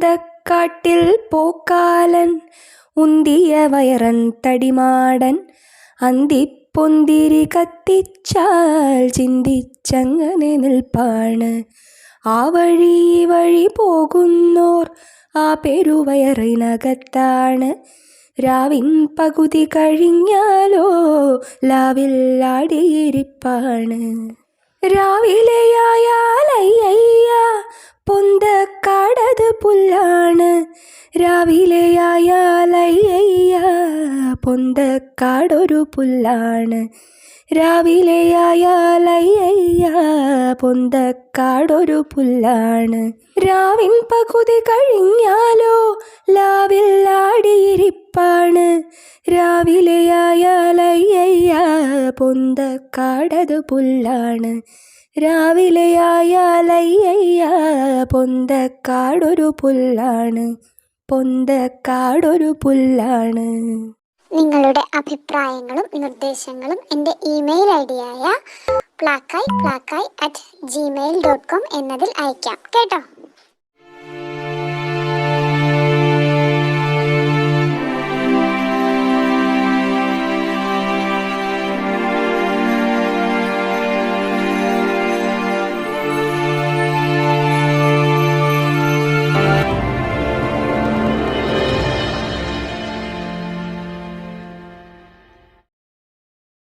പൊന്തക്കാട്ടിൽ പോക്കാലൻ ഉന്തിയ Warren തടിമാടൻ അന്തിപ്പൊന്തിരി കത്തിച്ചാൽ ചിന്തിച്ചങ്ങനെ നിൽപ്പാണ്. ആ വഴി ഈ വഴി പോകുന്നോർ ആ പെരുവയറിനകത്താണ്. രാവിൻ പകുതി കഴിഞ്ഞാലോ ലാവിൽ ആടിയിരിപ്പാണ്. രാവിലെയായാലയ്യ പൊന്തക്കാടത് പുല്ലാണ്. രാവിലെയായാലയ്യ പൊന്തക്കാടൊരു പുല്ലാണ്. രാവിലെയായാലയ്യ പൊന്തക്കാടൊരു പുല്ലാണ്. രാവിൻ പകുതി കഴിഞ്ഞാലോ ലാവിൽ ആടിയിരിപ്പാണ്. രാവിലെയായാലയ്യ പൊന്തക്കാടത് പുല്ലാണ്. രാവിലെയായാലയ്യ പൊന്തക്കാടൊരു പുല്ലാണ്. പൊന്തക്കാടൊരു പുല്ലാണ്. നിങ്ങളുടെ അഭിപ്രായങ്ങളും നിർദ്ദേശങ്ങളും എൻ്റെ ഇമെയിൽ ഐഡിയായ plakai@gmail.com എന്നതിൽ അയക്കാം കേട്ടോ.